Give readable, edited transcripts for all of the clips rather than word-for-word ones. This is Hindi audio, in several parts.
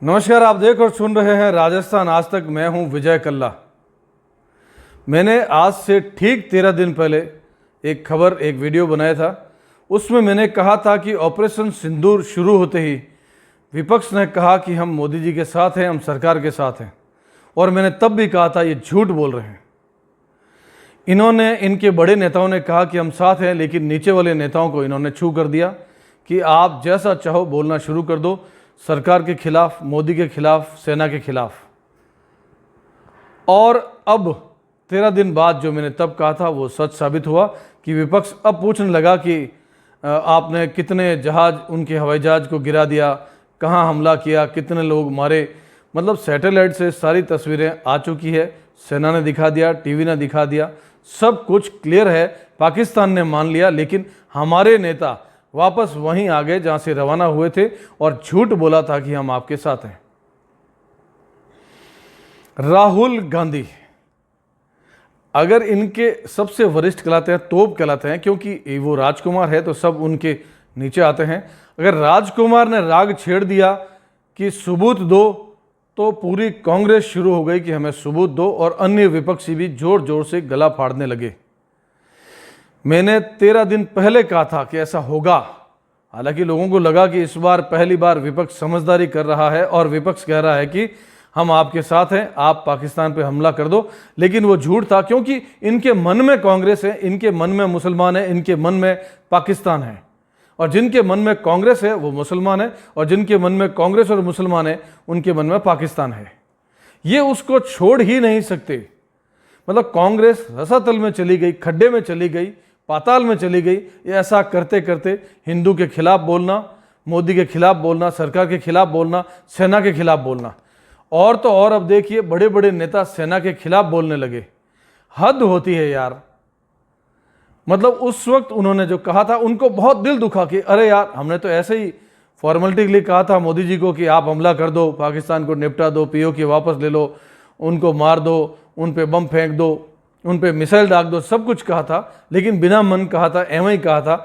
नमस्कार, आप देख और सुन रहे हैं राजस्थान आज तक। मैं हूं विजय कल्ला। मैंने आज से ठीक 13 दिन पहले एक वीडियो बनाया था। उसमें मैंने कहा था कि ऑपरेशन सिंदूर शुरू होते ही विपक्ष ने कहा कि हम मोदी जी के साथ हैं, हम सरकार के साथ हैं। और मैंने तब भी कहा था ये झूठ बोल रहे हैं। इनके बड़े नेताओं ने कहा कि हम साथ हैं, लेकिन नीचे वाले नेताओं को इन्होंने छू कर दिया कि आप जैसा चाहो बोलना शुरू कर दो, सरकार के खिलाफ, मोदी के खिलाफ, सेना के खिलाफ। और अब 13 दिन बाद जो मैंने तब कहा था वो सच साबित हुआ कि विपक्ष अब पूछने लगा कि आपने कितने जहाज, उनके हवाई जहाज को गिरा दिया, कहाँ हमला किया, कितने लोग मारे। मतलब सैटेलाइट से सारी तस्वीरें आ चुकी है, सेना ने दिखा दिया, टीवी ने दिखा दिया, सब कुछ क्लियर है। पाकिस्तान ने मान लिया, लेकिन हमारे नेता वापस वहीं आ गए जहां से रवाना हुए थे और झूठ बोला था कि हम आपके साथ हैं। राहुल गांधी अगर इनके सबसे वरिष्ठ कहलाते हैं, तोप कहलाते हैं, क्योंकि वो राजकुमार है तो सब उनके नीचे आते हैं। अगर राजकुमार ने राग छेड़ दिया कि सबूत दो, तो पूरी कांग्रेस शुरू हो गई कि हमें सबूत दो, और अन्य विपक्षी भी जोर जोर से गला फाड़ने लगे। मैंने 13 दिन पहले कहा था कि ऐसा होगा। हालांकि लोगों को लगा कि इस बार पहली बार विपक्ष समझदारी कर रहा है और विपक्ष कह रहा है कि हम आपके साथ हैं, आप पाकिस्तान पे हमला कर दो। लेकिन वो झूठ था, क्योंकि इनके मन में कांग्रेस है, इनके मन में मुसलमान है, इनके मन में पाकिस्तान है। और जिनके मन में कांग्रेस है वो मुसलमान है, और जिनके मन में कांग्रेस और मुसलमान है उनके मन में पाकिस्तान है। ये उसको छोड़ ही नहीं सकते। मतलब कांग्रेस रसातल में चली गई, खड्डे में चली गई, पाताल में चली गई। ये ऐसा करते करते हिंदू के खिलाफ बोलना, मोदी के खिलाफ बोलना, सरकार के खिलाफ बोलना, सेना के खिलाफ बोलना। और तो और अब देखिए बड़े बड़े नेता सेना के खिलाफ बोलने लगे। हद होती है यार। मतलब उस वक्त उन्होंने जो कहा था उनको बहुत दिल दुखा कि अरे यार, हमने तो ऐसे ही फॉर्मेलिटी के लिए कहा था मोदी जी को कि आप हमला कर दो, पाकिस्तान को निपटा दो, पीओके वापस ले लो, उनको मार दो, उन पे बम फेंक दो, उन पे मिसाइल दाग दो, सब कुछ कहा था। लेकिन बिना मन कहा था, एवं ही कहा था।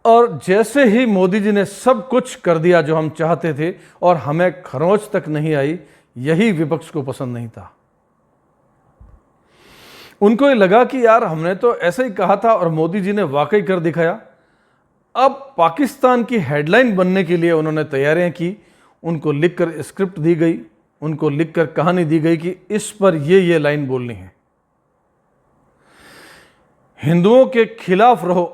और जैसे ही मोदी जी ने सब कुछ कर दिया जो हम चाहते थे और हमें खरोंच तक नहीं आई, यही विपक्ष को पसंद नहीं था। उनको ये लगा कि यार हमने तो ऐसे ही कहा था और मोदी जी ने वाकई कर दिखाया। अब पाकिस्तान की हेडलाइन बनने के लिए उन्होंने तैयारियां की। उनको लिखकर स्क्रिप्ट दी गई, उनको लिखकर कहानी दी गई कि इस पर ये लाइन बोलनी है, हिंदुओं के खिलाफ रहो।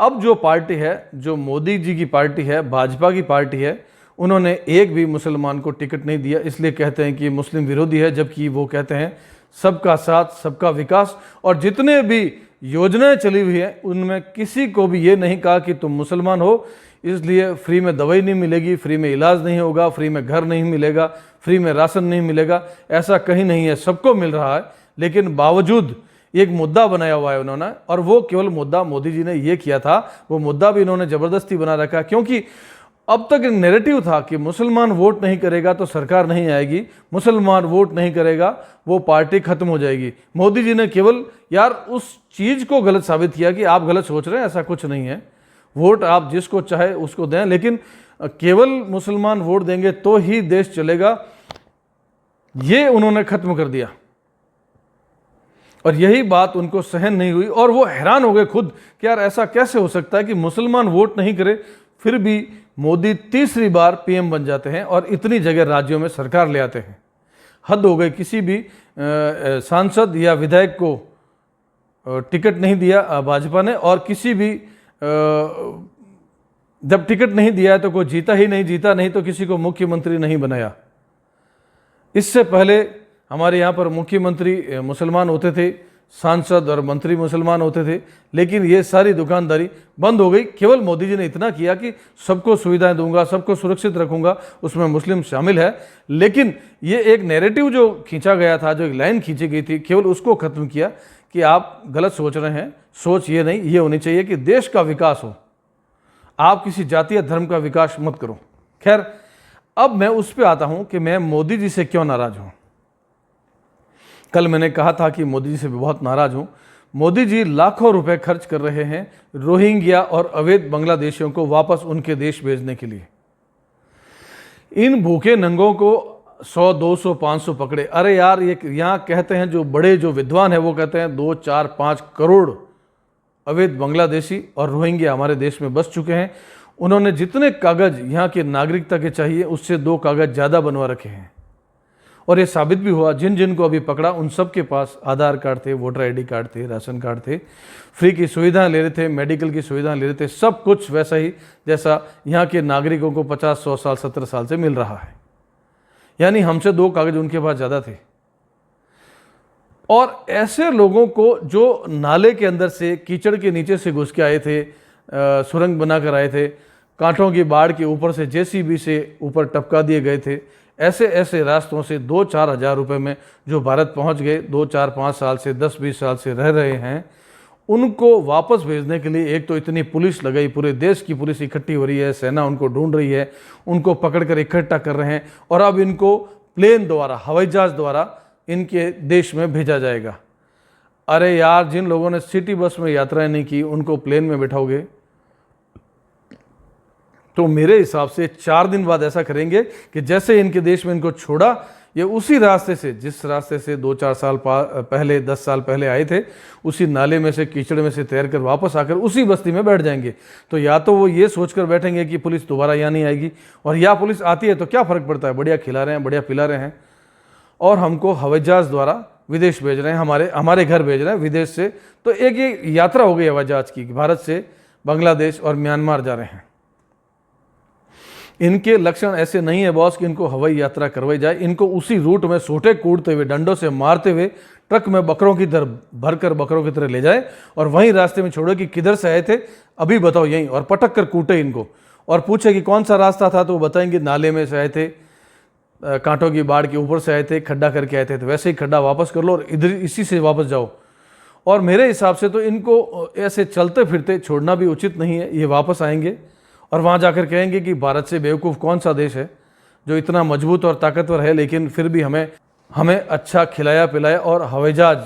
अब जो पार्टी है, जो मोदी जी की पार्टी है, भाजपा की पार्टी है, उन्होंने एक भी मुसलमान को टिकट नहीं दिया। इसलिए कहते हैं कि मुस्लिम विरोधी है, जबकि वो कहते हैं सबका साथ, सबका विकास। और जितने भी योजनाएं चली हुई हैं उनमें किसी को भी ये नहीं कहा कि तुम मुसलमान हो इसलिए फ्री में दवाई नहीं मिलेगी, फ्री में इलाज नहीं होगा, फ्री में घर नहीं मिलेगा, फ्री में राशन नहीं मिलेगा। ऐसा कहीं नहीं है, सबको मिल रहा है। लेकिन बावजूद एक मुद्दा बनाया हुआ है उन्होंने, और वो केवल मुद्दा मोदी जी ने ये किया था, वो मुद्दा भी इन्होंने जबरदस्ती बना रखा। क्योंकि अब तक नैरेटिव था कि मुसलमान वोट नहीं करेगा तो सरकार नहीं आएगी, मुसलमान वोट नहीं करेगा वो पार्टी खत्म हो जाएगी। मोदी जी ने केवल यार उस चीज को गलत साबित किया कि आप गलत सोच रहे हैं, ऐसा कुछ नहीं है। वोट आप जिसको चाहे उसको दें, लेकिन केवल मुसलमान वोट देंगे तो ही देश चलेगा, ये उन्होंने खत्म कर दिया। और यही बात उनको सहन नहीं हुई और वो हैरान हो गए खुद कि यार ऐसा कैसे हो सकता है कि मुसलमान वोट नहीं करे फिर भी मोदी तीसरी बार पीएम बन जाते हैं और इतनी जगह राज्यों में सरकार ले आते हैं। हद हो गई। किसी भी सांसद या विधायक को टिकट नहीं दिया भाजपा ने, और किसी भी जब टिकट नहीं दिया है तो कोई जीता ही नहीं, जीता नहीं तो किसी को मुख्यमंत्री नहीं बनाया। इससे पहले हमारे यहाँ पर मुख्यमंत्री मुसलमान होते थे, सांसद और मंत्री मुसलमान होते थे, लेकिन ये सारी दुकानदारी बंद हो गई। केवल मोदी जी ने इतना किया कि सबको सुविधाएं दूंगा, सबको सुरक्षित रखूंगा, उसमें मुस्लिम शामिल है। लेकिन ये एक नैरेटिव जो खींचा गया था, जो एक लाइन खींची गई थी, केवल उसको खत्म किया कि आप गलत सोच रहे हैं। सोच ये नहीं, ये होनी चाहिए कि देश का विकास हो, आप किसी जाति या धर्म का विकास मत करो। खैर, अब मैं उस पर आता हूं कि मैं मोदी जी से क्यों नाराज हूं। कल मैंने कहा था कि मोदी जी से भी बहुत नाराज हूं। मोदी जी लाखों रुपए खर्च कर रहे हैं रोहिंग्या और अवैध बांग्लादेशियों को वापस उनके देश भेजने के लिए। इन भूखे नंगों को 100, 200, 500 पकड़े। अरे यार, ये यहाँ कहते हैं जो बड़े जो विद्वान है वो कहते हैं 2, 4, 5 करोड़ अवैध बांग्लादेशी और रोहिंग्या हमारे देश में बस चुके हैं। उन्होंने जितने कागज यहाँ के नागरिकता के चाहिए उससे 2 कागज ज़्यादा बनवा रखे हैं। और ये साबित भी हुआ, जिन जिन को अभी पकड़ा उन सब के पास आधार कार्ड थे, वोटर आईडी कार्ड थे, राशन कार्ड थे, फ्री की सुविधाएं ले रहे थे, मेडिकल की सुविधाएं ले रहे थे, सब कुछ वैसा ही जैसा यहाँ के नागरिकों को 50, 100 साल, 17 साल से मिल रहा है। यानी हमसे 2 कागज उनके पास ज़्यादा थे। और ऐसे लोगों को जो नाले के अंदर से, कीचड़ के नीचे से घुस के आए थे, सुरंग बनाकर आए थे, कांटों की बाढ़ के ऊपर से जेसीबी से ऊपर टपका दिए गए थे, ऐसे ऐसे रास्तों से 2-4 हज़ार रुपये में जो भारत पहुंच गए, 2, 4, 5 साल से, 10-20 साल से रह रहे हैं, उनको वापस भेजने के लिए एक तो इतनी पुलिस लगाई, पूरे देश की पुलिस इकट्ठी हो रही है, सेना उनको ढूंढ रही है, उनको पकड़कर इकट्ठा कर रहे हैं, और अब इनको प्लेन द्वारा, हवाई जहाज द्वारा इनके देश में भेजा जाएगा। अरे यार, जिन लोगों ने सिटी बस में यात्राएं नहीं की उनको प्लेन में बैठाओगे तो मेरे हिसाब से 4 दिन बाद ऐसा करेंगे कि जैसे इनके देश में इनको छोड़ा, ये उसी रास्ते से, जिस रास्ते से 2-4 साल पहले, 10 साल पहले आए थे, उसी नाले में से, कीचड़ में से तैरकर वापस आकर उसी बस्ती में बैठ जाएंगे। तो या तो वो ये सोचकर बैठेंगे कि पुलिस दोबारा यहाँ नहीं आएगी, और या पुलिस आती है तो क्या फ़र्क पड़ता है, बढ़िया खिला रहे हैं, बढ़िया पिला रहे हैं, और हमको हवाई जहाज़ द्वारा विदेश भेज रहे हैं, हमारे घर भेज रहे हैं विदेश से। तो एक ये यात्रा हो गई हवाई जहाज़ की, भारत से बांग्लादेश और म्यांमार जा रहे हैं। इनके लक्षण ऐसे नहीं है बॉस कि इनको हवाई यात्रा करवाई जाए। इनको उसी रूट में सोटे कूटते हुए, डंडों से मारते हुए, ट्रक में बकरों की तरह भरकर बकरों की तरह ले जाए और वहीं रास्ते में छोड़ो कि किधर से आए थे, अभी बताओ यहीं, और पटक कर कूटे इनको और पूछे कि कौन सा रास्ता था, तो वो बताएंगे नाले में से आए थे, कांटों की बाढ़ के ऊपर से आए थे, खड्डा करके आए थे, तो वैसे ही खड्डा वापस कर लो और इधर इसी से वापस जाओ। और मेरे हिसाब से तो इनको ऐसे चलते फिरते छोड़ना भी उचित नहीं है। ये वापस आएंगे और वहाँ जाकर कहेंगे कि भारत से बेवकूफ़ कौन सा देश है जो इतना मजबूत और ताकतवर है, लेकिन फिर भी हमें अच्छा खिलाया पिलाया और हवाई जहाज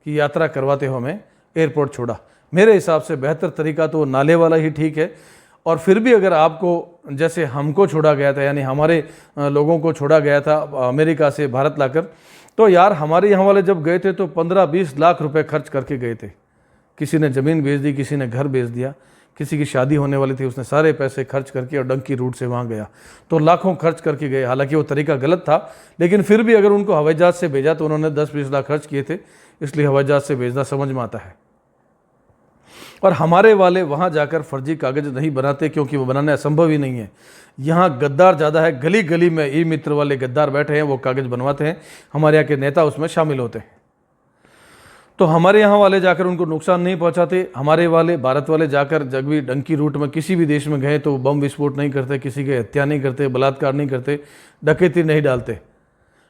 की यात्रा करवाते हुए हमें एयरपोर्ट छोड़ा। मेरे हिसाब से बेहतर तरीका तो नाले वाला ही ठीक है। और फिर भी अगर आपको, जैसे हमको छोड़ा गया था, यानी हमारे लोगों को छोड़ा गया था अमेरिका से भारत लाकर, तो यार हमारे यहाँ वाले जब गए थे तो 15-20 लाख रुपए खर्च करके गए थे। किसी ने ज़मीन बेच दी, किसी ने घर बेच दिया, किसी की शादी होने वाली थी, उसने सारे पैसे खर्च करके और डंकी रूट से वहाँ गया, तो लाखों खर्च करके गए। हालांकि वो तरीका गलत था, लेकिन फिर भी अगर उनको हवाई जहाज़ से भेजा तो उन्होंने 10-20 लाख खर्च किए थे, इसलिए हवाई जहाज़ से भेजना समझ में आता है। और हमारे वाले वहाँ जाकर फर्जी कागज नहीं बनाते, क्योंकि वो बनाना असंभव ही नहीं है। यहाँ गद्दार ज़्यादा है, गली गली में ई मित्र वाले गद्दार बैठे हैं, वो कागज बनवाते हैं, हमारे यहाँ के नेता उसमें शामिल होते हैं। तो हमारे यहाँ वाले जाकर उनको नुकसान नहीं पहुँचाते। हमारे वाले, भारत वाले जाकर जब भी डंकी रूट में किसी भी देश में गए तो बम विस्फोट नहीं करते, किसी की हत्या नहीं करते, बलात्कार नहीं करते, डकैती नहीं डालते।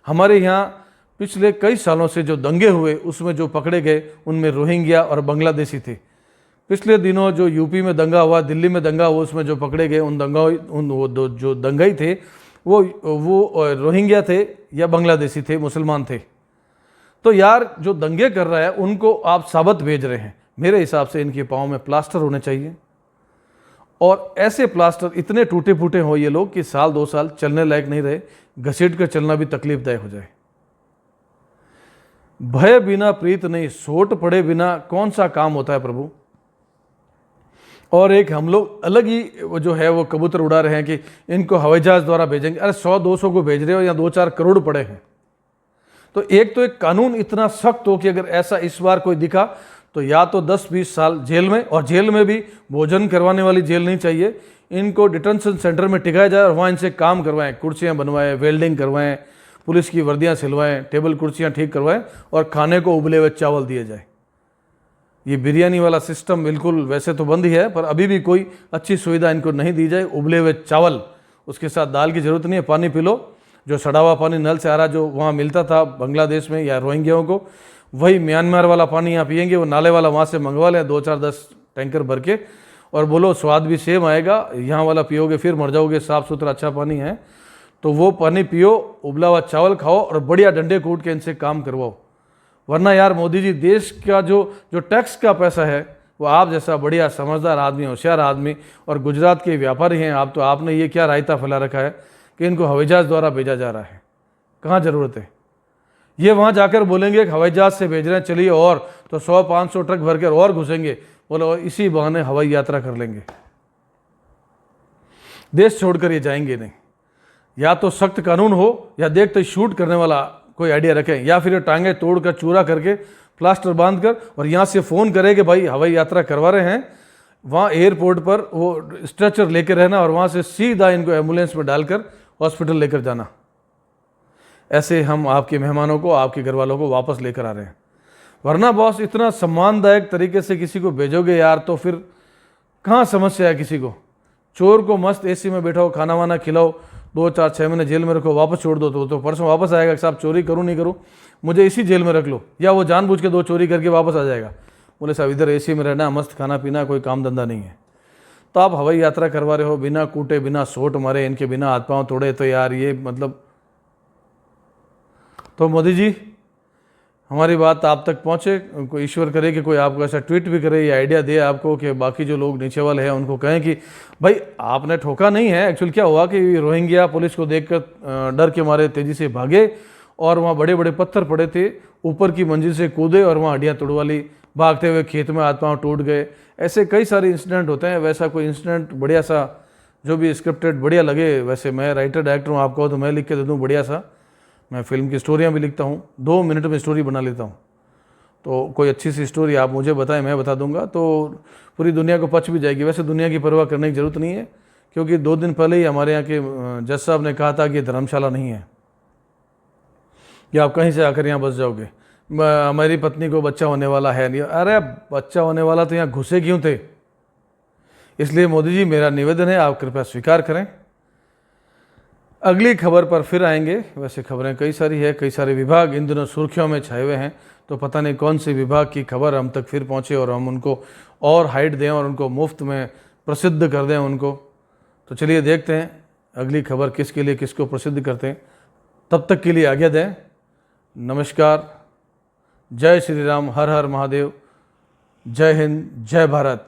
हमारे यहाँ पिछले कई सालों से जो दंगे हुए उसमें जो पकड़े गए उनमें रोहिंग्या और बांग्लादेशी थे। पिछले दिनों जो यूपी में दंगा हुआ, दिल्ली में दंगा हुआ, उसमें जो पकड़े गए जो दंगाई थे वो रोहिंग्या थे या बांग्लादेशी थे, मुसलमान थे। तो यार जो दंगे कर रहा है उनको आप साबत भेज रहे हैं। मेरे हिसाब से इनके पाँव में प्लास्टर होने चाहिए, और ऐसे प्लास्टर इतने टूटे फूटे हो ये लोग कि 1-2 साल चलने लायक नहीं रहे, घसीट कर चलना भी तकलीफदायक हो जाए। भय बिना प्रीत नहीं, सोट पड़े बिना कौन सा काम होता है प्रभु। और एक हम लोग अलग ही जो है वो कबूतर उड़ा रहे हैं कि इनको हवाई जहाज द्वारा भेजेंगे। अरे 100-200 को भेज रहे हो या 2-4 करोड़ पड़े हैं। तो एक कानून इतना सख्त हो कि अगर ऐसा इस बार कोई दिखा तो या तो 10-20 साल जेल में, और जेल में भी भोजन करवाने वाली जेल नहीं चाहिए, इनको डिटेंशन सेंटर में टिकाया जाए और वहाँ इनसे काम करवाएं, कुर्सियाँ बनवाएं, वेल्डिंग करवाएं, पुलिस की वर्दियाँ सिलवाएं, टेबल कुर्सियाँ ठीक करवाएं और खाने को उबले हुए चावल दिए जाए। ये बिरयानी वाला सिस्टम बिल्कुल वैसे तो बंद ही है, पर अभी भी कोई अच्छी सुविधा इनको नहीं दी जाए। उबले हुए चावल, उसके साथ दाल की ज़रूरत नहीं है, पानी पी लो। जो सड़ा हुआ पानी नल से आ रहा जो वहाँ मिलता था बांग्लादेश में या रोहिंग्याओं को, वही म्यांमार वाला पानी यहाँ पियेंगे। वो नाले वाला वहाँ से मंगवा लें 2-4-10 टैंकर भर के, और बोलो स्वाद भी सेम आएगा। यहाँ वाला पियोगे फिर मर जाओगे, साफ़ सुथरा अच्छा पानी है। तो वो पानी पियो, उबला हुआ चावल खाओ और बढ़िया डंडे कूट के इनसे काम करवाओ। वरना यार मोदी जी, देश का जो टैक्स का पैसा है वो आप जैसा बढ़िया समझदार आदमी, होशियार आदमी और गुजरात के व्यापारी हैं आप, तो आपने ये क्या रायता फैला रखा है कि इनको हवाई जहाज़ द्वारा भेजा जा रहा है। कहाँ ज़रूरत है? ये वहाँ जाकर बोलेंगे कि हवाई जहाज़ से भेज रहे हैं, चलिए, और तो 100-500 ट्रक भर कर और घुसेंगे, बोलो इसी बहाने हवाई यात्रा कर लेंगे। देश छोड़कर ये जाएंगे नहीं। या तो सख्त कानून हो, या देखते शूट करने वाला कोई आइडिया रखें, या फिर टांगे तोड़कर चूरा करके प्लास्टर बांध कर और यहाँ से फ़ोन करे कि भाई हवाई यात्रा करवा रहे हैं, वहाँ एयरपोर्ट पर वो स्ट्रेचर लेकर रहना और वहाँ से सीधा इनको एम्बुलेंस में डालकर हॉस्पिटल लेकर जाना। ऐसे हम आपके मेहमानों को, आपके घर वालों को वापस लेकर आ रहे हैं। वरना बॉस इतना सम्मानदायक तरीके से किसी को भेजोगे यार, तो फिर कहाँ समस्या है किसी को। चोर को मस्त एसी में बैठाओ, खाना वाना खिलाओ, 2-4-6 महीने जेल में रखो, वापस छोड़ दो तो परसों वापस आएगा कि साहब चोरी करूँ नहीं करूँ, मुझे इसी जेल में रख लो। या वो जानबूझ के 2 चोरी करके वापस आ जाएगा, बोले साहब इधर एसी में रहना, मस्त खाना पीना, कोई काम धंधा नहीं है। तो आप हवाई यात्रा करवा रहे हो बिना कूटे, बिना सोट मारे, इनके बिना हाथ पाँव तोड़े, तो यार ये मतलब। तो मोदी जी, हमारी बात आप तक पहुँचे, कोई ईश्वर करे कि कोई आपको ऐसा ट्वीट भी करे या आइडिया दे आपको कि बाकी जो लोग नीचे वाले हैं उनको कहें कि भाई आपने ठोका नहीं है। एक्चुअल क्या हुआ कि रोहिंग्या पुलिस को देखकर डर के मारे तेज़ी से भागे और वहाँ बड़े बड़े पत्थर पड़े थे, ऊपर की मंजिल से कूदे और वहाँ हड्डियाँ तोड़वा ली, भागते हुए खेत में हाथ पाँव टूट गए। ऐसे कई सारे इंसिडेंट होते हैं। वैसा कोई इंसिडेंट बढ़िया सा जो भी स्क्रिप्टेड बढ़िया लगे, वैसे मैं राइटर डायरेक्टर हूँ, आपको तो मैं लिख के दे दूँ बढ़िया सा। मैं फिल्म की स्टोरियाँ भी लिखता हूँ, 2 मिनट में स्टोरी बना लेता हूँ। तो कोई अच्छी सी स्टोरी आप मुझे बताएं, मैं बता दूंगा, तो पूरी दुनिया को पच भी जाएगी। वैसे दुनिया की परवाह करने की ज़रूरत नहीं है, क्योंकि 2 दिन पहले ही हमारे यहाँ के जज साहब ने कहा था कि धर्मशाला नहीं है कि आप कहीं से आकर यहाँ बस जाओगे। हमारी पत्नी को बच्चा होने वाला है नहीं। अरे बच्चा होने वाला तो यहाँ घुसे क्यों थे? इसलिए मोदी जी, मेरा निवेदन है, आप कृपया स्वीकार करें। अगली खबर पर फिर आएंगे। वैसे खबरें कई सारी है, कई सारे विभाग इन दिनों सुर्खियों में छाए हुए हैं, तो पता नहीं कौन से विभाग की खबर हम तक फिर पहुँचे और हम उनको और हाइट दें और उनको मुफ्त में प्रसिद्ध कर दें उनको। तो चलिए देखते हैं अगली खबर किसके लिए, किसको प्रसिद्ध करते हैं। तब तक के लिए आज्ञा दें। नमस्कार, जय श्री राम, हर हर महादेव, जय हिंद, जय भारत।